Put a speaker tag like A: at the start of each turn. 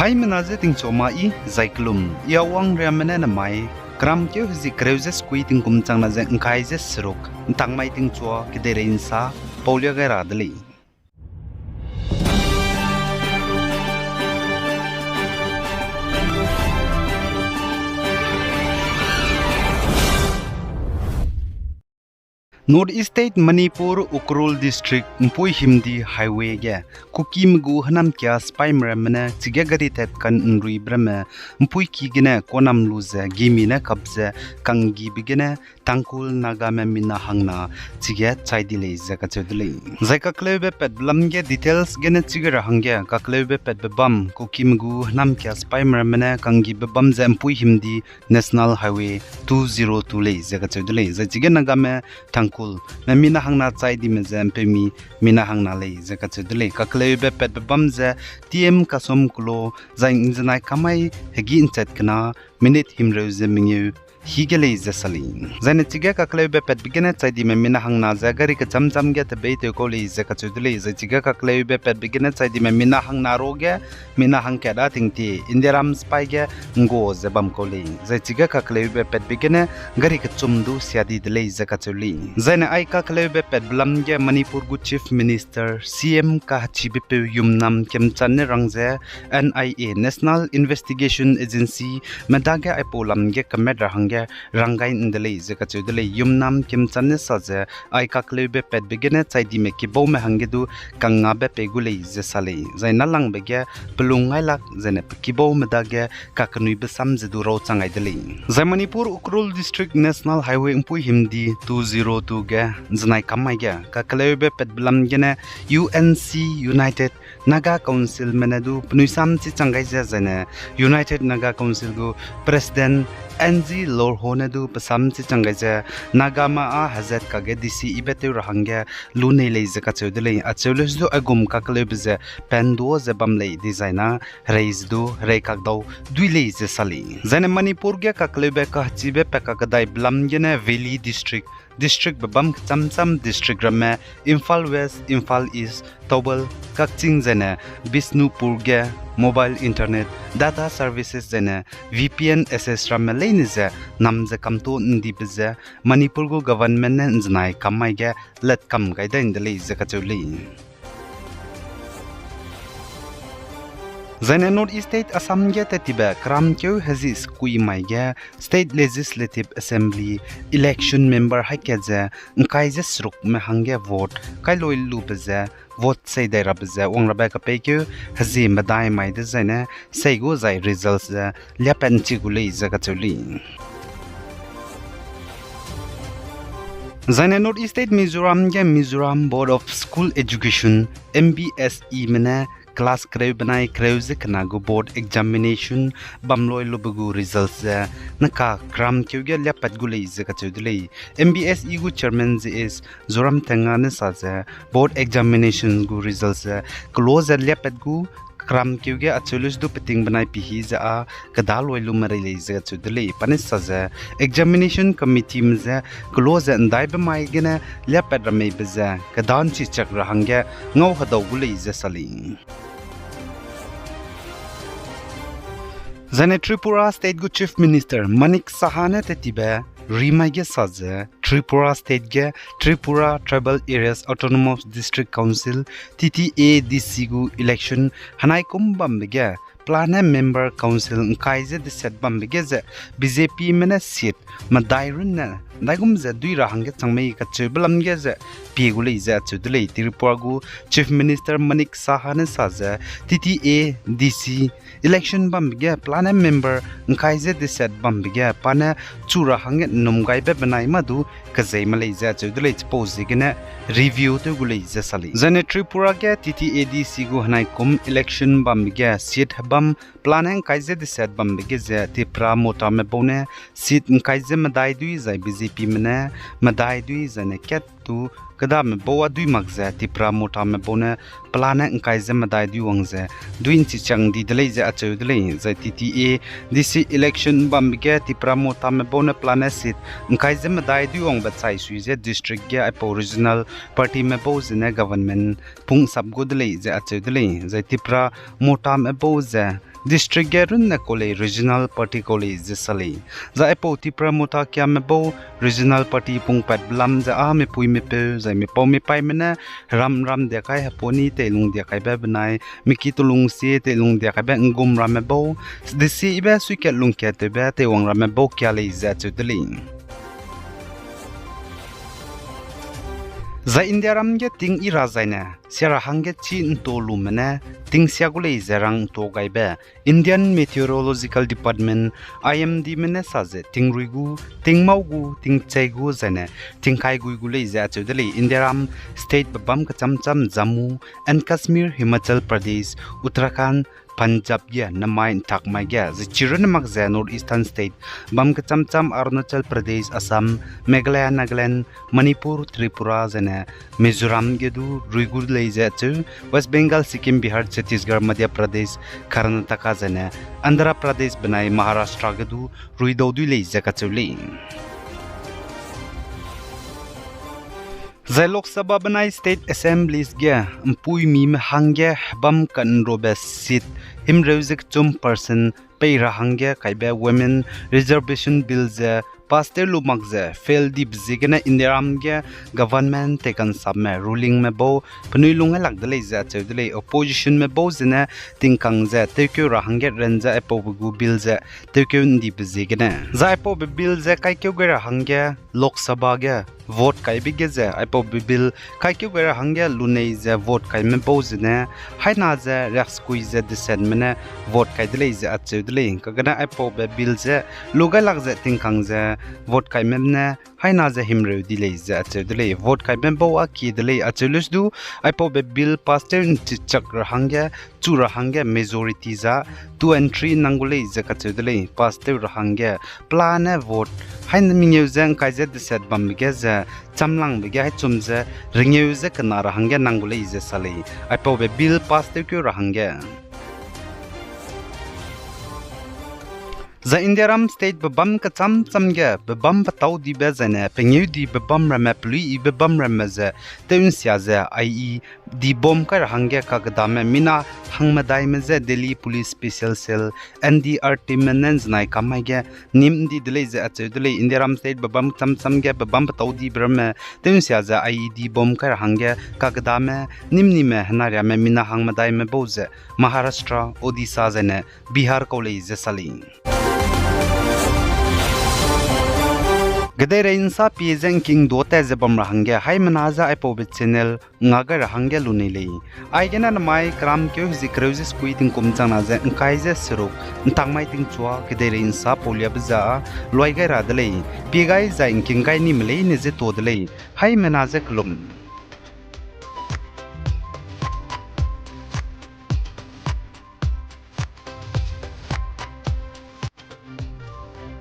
A: Hai menaze ting choma I zaiklum ya wang ramene na mai kram ke hzi kreuze skui ting kum chang na je ngkai je sruk tang mai ting chwa ke de rein sa polya ga radli North East State Manipur Ukrul District Mpui Himdi Highway ge Kukim gu hanam kya spy mramna chige gari tet kan nrui brama Mpui ki gene konam luze gimina kabze kangi bigene tangkul naga memina hangna chige chaidile zaka chodle zaka klebe pet blamge details gene chige rahangge ka klebe pet bam Kukim gu hanam kya spy mramna kangi bam ze Mpui Himdi National Highway 202 le zaka chodle za chige naga me kul na mina hangna chai di mezam pe mi mina hangna le zaka chudle ka klebe pet bam za tm kasom kulo zaing janai kamai hegi inchat kana minute himro zemingu higele zasalin zane chige ka klebe pet bigene chai di mina hangna za gari ka chamcham ge te beite ko le zaka chudle za chige ka klebe pet bigene chai di mina hangna roge mina hang ka da tingti indiram spy ge ngo zebam ko le za chige ka klebe pet bigene gari ka chumdu siadi de zaka chuli zane ai ka klebe pet blam ge manipur gu chief minister cm ka chibi pe yumnam kemchan rangje nia national investigation agency medage ai polam ge kamera hang rangai indele zaka chudele yumnam kemchan saje ai ka klebe pet bigene chaidi me kibo me hangedu kanga be pegule zesale zaina lang bege pelungai lak zene kibo medage kaknui be samjedu ro changai dele zamanipur ukrul district national highway Mpui Himdi 202 ge znai kamai ge ka klebe pet blam gene unc united naga council menadu pnuisam chi changai zene united naga council gu president NG Lord Honedu Pasam Changaiza Nagama a Hazet Kage DC Ibete Rahanga Lune Lazy Katudele Achelis do Agum Kakalebze Pendo Zebamle designer Reis do Rekagdo Duile Sali Zane Manipurga Kaklebeka Chibe Pekakadai Blamgene Valley District District Babam Chamcham District Rame Imphal West Imphal East Tobal Kakching Zene Bisnupurga Mobile Internet Data Services Zene VPN SS Ramelenize Namze Kamto Ndibize Manipurgo Government Nzanai Kamaiga Let Kam Gaida in the Lazy Katuli Zane North East State Assam ge tetiba Kramkyo Hazis Kui Maiga State Legislative Assembly Election Member Haikaze Nkaize Sruk Mehange Vote Kailoi Lupeze Vote say they rabze wong rabeka pekyo hazi madai mai de zane say go zai results liapen chigule zakatuli Zane North East State Mizoram ge Mizoram Board of School Education MBSE mena class creu banai creuzik nagu board examination bamloi lubugu results naka kram kyuge liapat gulei zakatudlei MBSE gu chairman is Zoram Tengane saze board examination gu results close liapat gu kram kyuge achulus du peting banai pihi za a kadal wailu marile zakatudlei panis saze examination committee mze close andai ba mai gena liapat ramei beza kadan chi chak rahangya ngau hadaw gulei zasali Zane Tripura State gu Chief Minister Manik Sahane tetibe Rimage Saze Tripura State ge Tripura Tribal Areas Autonomous District Council TTADC gu election hanai kumbam ge Plana Member Council Nkaize de set bambigeze BJP mena seat madairun na dagum ze dui rahangge changmei ka cheblam geze pigule iza chudle Tripura gu Chief Minister Manik Sahane saze TTADC election bambige Plana Member Nkaize de set bambige pana chura hange numgai be banai madu kazai malaysia chudle pose gene review to gule iza sali zane Tripura ge TTADC gu hanai kum election bambige seat bam planning kaize de set bam bigeze tipra mota me bone sit kaize madai dui zai BJP mena madai dui zane ket tu kada me boa dui magze tipra mota me bone planning kaize madai dui wangze duin chi chang di dele ze achu dele zai TTA DC election bam bige tipra mota me bone planning sit kaize madai dui wang ba chai sui ze district ge original party me bo zene government pung sab go dele ze achu dele zai tipra mota me bo ze district gerun na kole regional party kole zesali za epo ti pramuta kya me bo regional party pung pat blam za a me pui me pe za me pau me pai mena ram ram de kai haponi te lung de kai ba banai miki tulung se te lung de kai ba ngum ram me bo de si iba su ke lung ke te ba te wang ram me bo kya le za chu de za India ram ge ting I razaina sera hange chi ntolu mena ting siagule zerang to gaiba Indian Meteorological Department IMD mena saze ting ruigu ting maugu ting chaigu zane ting kai gui gule za chudele India ram state babam ka chamcham Jammu and Kashmir Himachal Pradesh Uttarakhand Punjab ya namai takmai ya zichiran magza North Eastern State bam ka chamcham Arunachal Pradesh Assam Meghalaya Nagaland Manipur Tripura zane Mizoram gedu ruigur leiza chu West Bengal Sikkim Bihar Chhattisgarh Madhya Pradesh Karnataka zane Andhra Pradesh banai Maharashtra gedu ruidaudu leiza ka chuli Zai Lok Sabha banai State Assemblies gya mpui mi me hangya bam kan robe seat him reuzik chum person peira hangya kaiba women reservation bill za pastel lumak za fail dip zigana indiram gya government taken subme ruling me bo pnui lunga lagdale za chedle opposition me bo zina tingkang za tekyo rahangya renza epo gu bill za tekyo dip zigana za epo bill za kaikyo gera hangya Lok Sabha gya vote kai bige za ipo bill kai kyu gera hangya lunei za vote kai me bo zina haina za rex squeeze disen mena vote kai dele za achudle kagana ipo bill za loga lag za tingkang za vote kai memna haina za himre dile za achudle vote kai membo a ki dele achulus du ipo bill pastor chak rahangya chu rahangya majority za 2 and 3 nangule za kachudle pastor rahangya plan vote hain mingeu zang kai za diset bam ge za chamlang be ge chumza ringeu za kana rahangya nangule za sale ipo bill pastor kyo rahangya za Indiaram state babam ka cham ge babam patau di be zane pengeu di babam rama plui I babam rama za teun sia za IE di bom ka rahangya ka gadame mina hangmadai me za Delhi police special cell NDR team menens nai kamai ge nim di dele za achudle Indiaram state babam cham ge babam patau di brama teun sia za IE di bom ka rahangya ka gadame nimni me hnaria me mina hangmadai me boze Maharashtra Odisha zane Bihar kole za sali Gede insa pizeng king dote zebam rahangya hai manaza ipo channel ngaga rahangya lunilei aigena namai kram kyo zikreusis kuiting kumchang na ze kaise sruk ntangmai ting chua gede insa polia bza loigai radlei pigai za inking gai nimlei ne ze todlei hai manaza klum